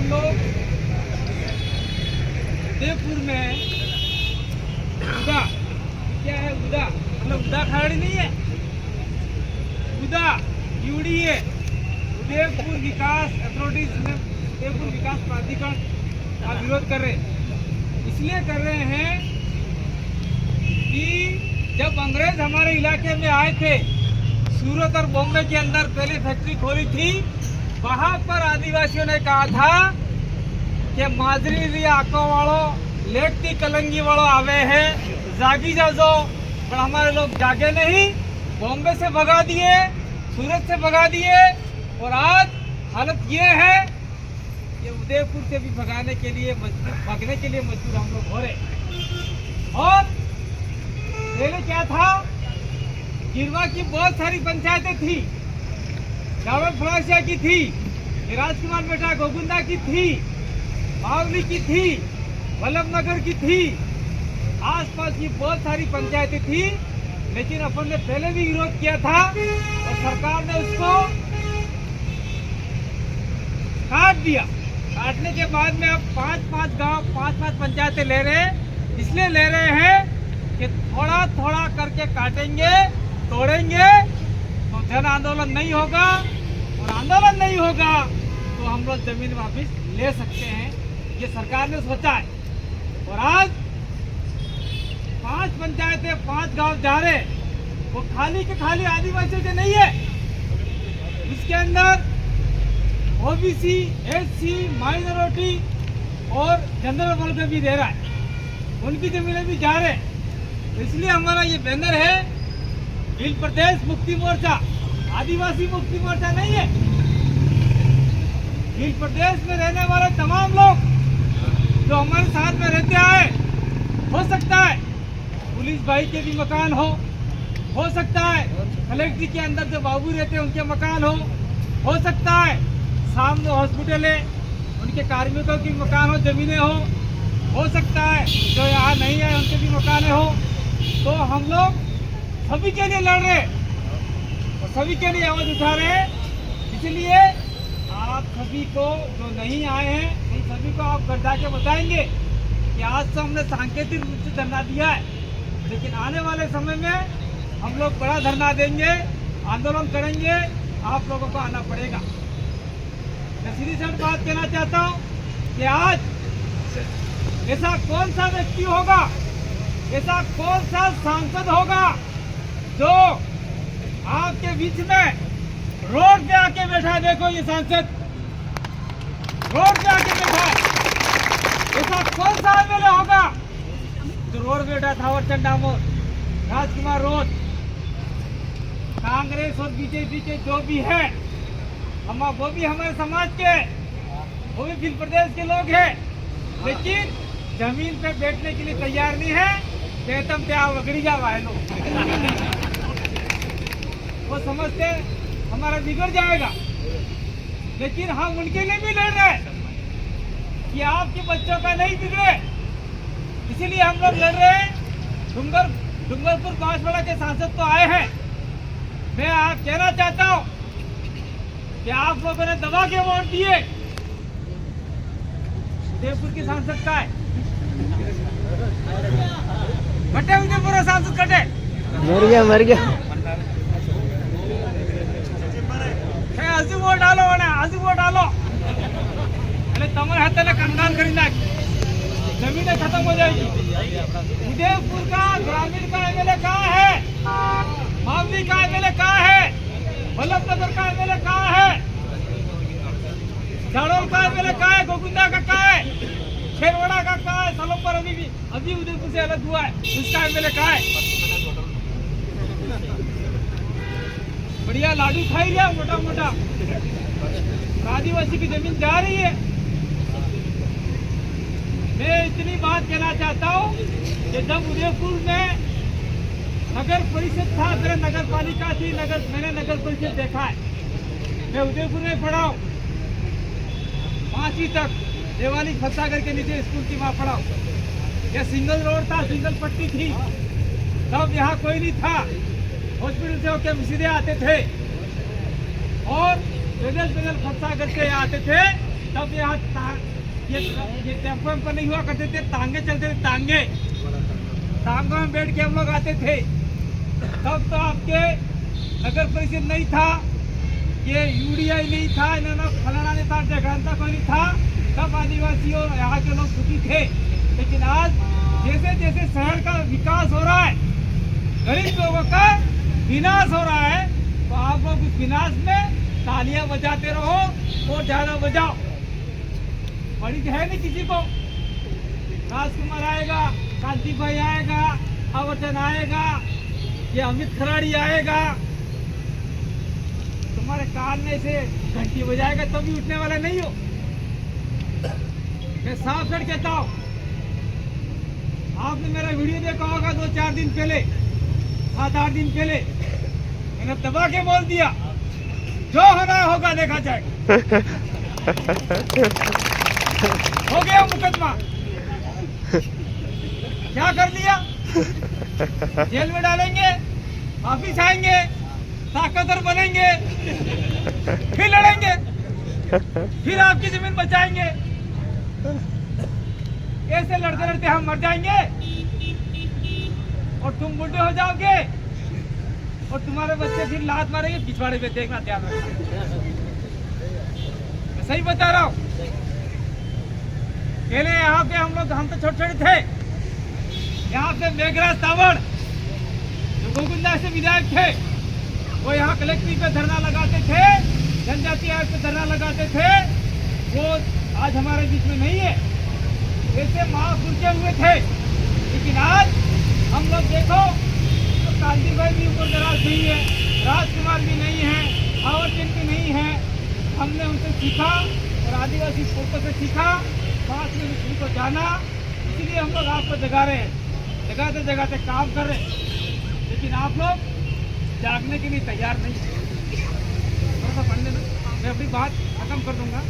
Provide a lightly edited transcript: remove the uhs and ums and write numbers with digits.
हम लोग उदयपुर में उदा, क्या है उदा, मतलब उदा खड़ी नहीं है, उदा यूडी है, उदयपुर विकास अथॉरिटी में उदयपुर विकास प्राधिकरण का विरोध कर रहे हैं। इसलिए कर रहे हैं कि जब अंग्रेज हमारे इलाके में आए थे, सूरत और बॉम्बे के अंदर पहले फैक्ट्री खोली थी, वहां पर आदिवासियों ने कहा था कि माजरी आंखों वालों लेटती कलंगी वालों आवे हैं, जागी जाजो, पर हमारे लोग जागे नहीं, बॉम्बे से भगा दिए, सूरत से भगा दिए, और आज हालत ये है कि उदयपुर से भी भगाने के लिए भागने के लिए मजबूर हम लोग हो रहे। और पहले क्या था, गिरवा की बहुत सारी पंचायतें थी, जावल फड़ासिया की थी, राजकुमार बेटा गोगुंदा की थी, मावली की थी, वल्लभनगर की थी, आसपास की बहुत सारी पंचायतें थी, लेकिन अपन ने पहले भी विरोध किया था और सरकार ने उसको काट दिया। काटने के बाद में अब पांच गांव, पांच पंचायतें ले रहे हैं। इसलिए ले रहे हैं कि थोड़ा थोड़ा करके काटेंगे, तोड़ेंगे तो जन आंदोलन नहीं होगा, और आंदोलन नहीं होगा तो हम लोग जमीन वापस ले सकते हैं, ये सरकार ने सोचा है। और आज 5 पंचायतें, 5 गांव जा रहे, वो खाली के खाली आदिवासियों के नहीं है, इसके अंदर ओबीसी, एससी, माइनॉरिटी और जनरल वर्ग भी दे रहा है, उनकी जमीनें भी जा रहे। इसलिए हमारा ये बैनर है, भील प्रदेश मुक्ति मोर्चा, आदिवासी मुक्ति मोर्चा नहीं है। भील प्रदेश में रहने वाले तमाम लोग जो हमारे साथ में रहते आए, हो सकता है पुलिस भाई के भी मकान हो सकता है कलेक्ट्री के अंदर जो बाबू रहते हैं उनके मकान हो सकता है सामने हॉस्पिटल है उनके कार्मिकों की मकान हो, जमीनें हो सकता है जो यहाँ नहीं है उनके भी मकान हो। तो हम लोग सभी के लिए लड़ रहे और सभी के लिए आवाज उठा रहे हैं। इसलिए आप सभी को जो नहीं आए हैं उन सभी को आप घर जाके बताएंगे कि आज तो हमने सांकेतिक रूप से धरना दिया है, लेकिन आने वाले समय में हम लोग बड़ा धरना देंगे, आंदोलन करेंगे, आप लोगों को आना पड़ेगा। मैं सीधी साफ बात कहना चाहता हूँ कि आज ऐसा कौन सा व्यक्ति होगा, ऐसा कौन सा सांसद होगा जो आपके बीच में रोड पे आके बैठा है। देखो ये सांसद रोड पे आके बैठा है, ऐसा कौन सा एमएलए होगा जो रोड पे बैठा? थावर चंद डामोर, राजकुमार रोड, कांग्रेस और बीजेपी के जो भी है, हम वो भी हमारे समाज के, वो भी भील प्रदेश के लोग हैं, लेकिन जमीन पे बैठने के लिए तैयार नहीं है। कहतम क्या वगड़ी जा वाले लोग वो समझते हमारा बिगड़ जाएगा, लेकिन हम उनके लिए भी लड़ रहे हैं कि आपके बच्चों का नहीं बिगड़े, इसीलिए हम लोग लड़ रहे हैं। डूंगरपुर बांसवाड़ा के सांसद तो आए हैं, मैं आप कहना चाहता हूं कि आप लोगों ने दबा के वोट दिए। उदयपुर के सांसद का है, कटे उदयपुर सांसद कटे, मर गया हजू वोट डालो, हजू वोट डालो, अरे तुम्हारे हाथ में कंगाल करी ना, जमीनें खत्म हो जाएगी। उदयपुर का ग्रामीण का एमएलए कहाँ है? मावली का एमएलए कहाँ है? वल्लभनगर का एमएलए कहाँ है? झाड़ोल का एमएलए कहाँ है? गोगुंदा का कहाँ है? खेरवाड़ा का कहाँ है? सलोपर अभी उदयपुर से अलग हुआ है, उसका एमएलए कहाँ है? बढ़िया लाडू खाई लिया मोटा मोटा, आदिवासी की जमीन जा रही है। मैं इतनी बात कहना चाहता हूँ कि जब उदयपुर में नगर परिषद था, मेरे नगर पालिका थी, मैंने नगर परिषद देखा है, मैं उदयपुर में पढ़ा हूँ, 5वीं तक देवाली फंसागर के नीचे स्कूल की वहाँ पढ़ा हूँ। यह सिंगल रोड था, सिंगल पट्टी थी, तब यहाँ कोई नहीं था, हॉस्पिटल से होकर सीधे आते थे और पैदल फंसागर से आते थे तब यहाँ ये टेम्पो वेम्पो नहीं हुआ करते थे, तांगे चलते थे, टांगों में बैठ के हम लोग आते थे। तब तो आपके नगर परिषद नहीं था, ये यूडीआई नहीं था, इन्होंने फलाना नहीं था, जगह कोई नहीं था। सब आदिवासियों यहाँ के लोग सुखी थे। लेकिन आज जैसे जैसे शहर का विकास हो रहा है, गरीब लोगों का विनाश हो रहा है, तो आप लोग इस विनाश में तालियां बजाते रहो और ज्यादा बजाओ। बड़ी है नहीं किसी को। राजकुमार आएगा, कांति भाई आएगा, अवर्चन आएगा, ये अमित खराड़ी आएगा, तुम्हारे कान में से घंटी बजाएगा तब भी उठने वाला नहीं हो। मैं साफ कर कहता हूं, आपने मेरा वीडियो देखा होगा 2-4 दिन पहले, 7-8 दिन पहले मैंने दबा के बोल दिया, जो होना होगा देखा जाएगा। हो गया मुकदमा, क्या कर लिया? जेल में डालेंगे, वापिस आएंगे, ताकतवर बनेंगे, फिर लड़ेंगे, फिर आपकी जमीन बचाएंगे। ऐसे लड़ते लड़ते हम मर जाएंगे और तुम बूढ़े हो जाओगे और तुम्हारे बच्चे फिर लात मारेंगे पिछवाड़े पे। देखना, ध्यान रखना, मैं सही बता रहा हूँ। पहले यहाँ पे हम तो छोटे छोटे थे। यहाँ पे मेघराज तावड़ जो गोकुंदा से विधायक थे, वो यहाँ कलेक्ट्री पे धरना लगाते थे, जनजाति आयोग पे धरना लगाते थे। वो आज हमारे बीच में नहीं है। ऐसे महापुरुष हुए थे। लेकिन आज हम लोग देखो तो कांति भाई भी ऊपर दराज नहीं है, राजकुमार भी नहीं है, आवर्चन भी नहीं है। हमने उनसे सीखा और आदिवासी फोटो से सीखा, पास में उनको जाना, इसीलिए हम लोग आपको जगा रहे हैं, जगाते जगाते काम कर रहे हैं। लेकिन आप लोग जागने के लिए तैयार नहीं। थोड़ा सा पढ़ने में मैं अपनी बात खत्म कर दूंगा।